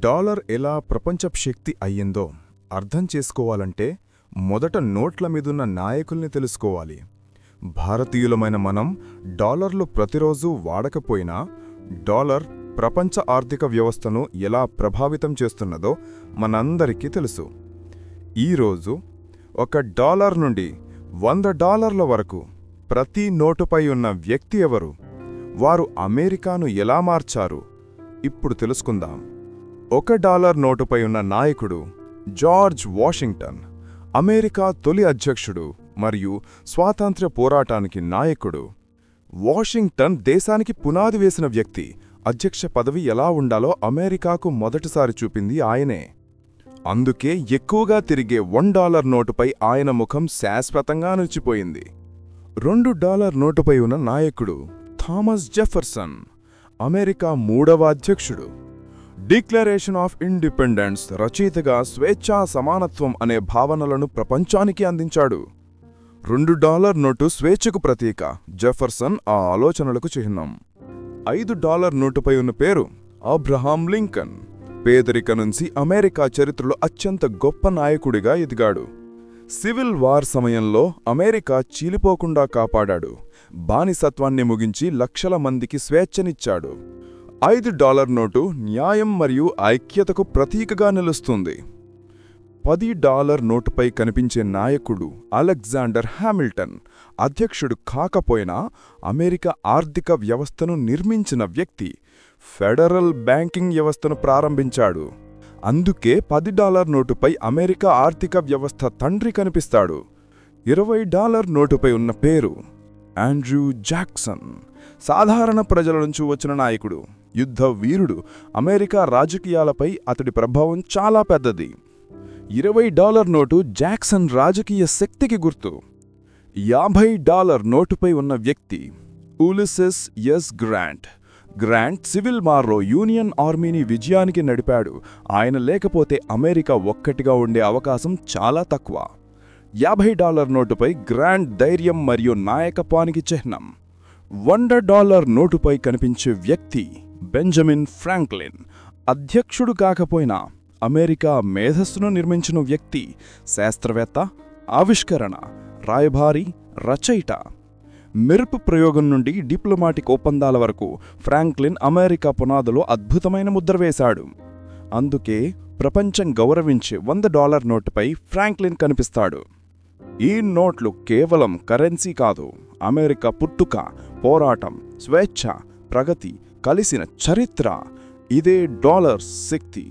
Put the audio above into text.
Dollar ఎలా ప్రపంచపు శక్తి అయ్యిందో అర్థం చేసుకోవాలంటే మొదట నోట్ల మీదున్న నాయకుల్ని తెలుసుకోవాలి. భారతీయులమైన మనం డాలర్లు ప్రతిరోజూ వాడకపోయినా డాలర్ ప్రపంచ ఆర్థిక వ్యవస్థను ఎలా ప్రభావితం చేస్తున్నదో మనందరికీ తెలుసు. ఈరోజు $1 నుండి $100 వరకు ప్రతి నోటుపై ఉన్న వ్యక్తి ఎవరు? వారు అమెరికాను ఎలా మార్చారు? ఇప్పుడు తెలుసుకుందాం. $1 నోటుపై ఉన్న నాయకుడు జార్జ్ వాషింగ్టన్, అమెరికా తొలి అధ్యక్షుడు మరియు స్వాతంత్ర్య పోరాటానికి నాయకుడు. వాషింగ్టన్ దేశానికి పునాది వేసిన వ్యక్తి. అధ్యక్ష పదవి ఎలా ఉండాలో అమెరికాకు మొదటిసారి చూపింది ఆయనే. అందుకే ఎక్కువగా తిరిగే $1 నోటుపై ఆయన ముఖం శాశ్వతంగా నిలిచిపోయింది. $2 నోటుపై ఉన్న నాయకుడు థామస్ జెఫర్సన్, అమెరికా 3వ అధ్యక్షుడు. డిక్లరేషన్ ఆఫ్ ఇండిపెండెన్స్ రచయితగా స్వేచ్ఛా సమానత్వం అనే భావనలను ప్రపంచానికి అందించాడు. $2 నోటు స్వేచ్ఛకు ప్రతీక. జెఫర్సన్ ఆ ఆలోచనలకు చిహ్నం. $5 నోటుపై ఉన్న పేరు అబ్రహాం లింకన్. పేదరిక నుంచి అమెరికా చరిత్రలో అత్యంత గొప్ప నాయకుడిగా ఎదిగాడు. సివిల్ వార్ సమయంలో అమెరికా చీలిపోకుండా కాపాడాడు. బానిసత్వాన్ని ముగించి లక్షల మందికి స్వేచ్ఛనిచ్చాడు. $5 నోటు న్యాయం మరియు ఐక్యతకు ప్రతీకగా నిలుస్తుంది. $10 నోటుపై కనిపించే నాయకుడు అలెగ్జాండర్ హామిల్టన్. అధ్యక్షుడు కాకపోయినా అమెరికా ఆర్థిక వ్యవస్థను నిర్మించిన వ్యక్తి. ఫెడరల్ బ్యాంకింగ్ వ్యవస్థను ప్రారంభించాడు. అందుకే $10 నోటుపై అమెరికా ఆర్థిక వ్యవస్థ తండ్రి కనిపిస్తాడు. $20 నోటుపై ఉన్న పేరు ఆండ్రూ జాక్సన్. సాధారణ ప్రజల నుంచి వచ్చిన నాయకుడు, యుద్ధ వీరుడు. అమెరికా రాజకీయాలపై అతడి ప్రభావం చాలా పెద్దది. $20 నోటు జాక్సన్ రాజకీయ శక్తికి గుర్తు. $50 నోటుపై ఉన్న వ్యక్తి Ulysses S Grant. Grant civil వార్లో యూనియన్ ఆర్మీని విజయానికి నడిపాడు. ఆయన లేకపోతే అమెరికా ఒక్కటిగా ఉండే అవకాశం చాలా తక్కువ. $50 నోటుపై గ్రాంట్ ధైర్యం మరియు నాయకత్వానికి చిహ్నం. $100 నోటుపై కనిపించే వ్యక్తి బెంజమిన్ ఫ్రాంక్లిన్. అధ్యక్షుడు కాకపోయినా అమెరికా మేధస్సును నిర్మించిన వ్యక్తి. శాస్త్రవేత్త, ఆవిష్కరణ, రాయబారి, రచయిత. మెరుపు ప్రయోగం నుండి డిప్లొమాటిక్ ఒప్పందాల వరకు ఫ్రాంక్లిన్ అమెరికా పునాదులో అద్భుతమైన ముద్ర వేశాడు. అందుకే ప్రపంచం గౌరవించే $100 నోటుపై ఫ్రాంక్లిన్ కనిపిస్తాడు. ఈ నోట్లు కేవలం కరెన్సీ కాదు, అమెరికా పుట్టుక, పోరాటం, స్వేచ్ఛ, ప్రగతి కలిసిన చరిత్ర. ఇదే డాలర్ శక్తి.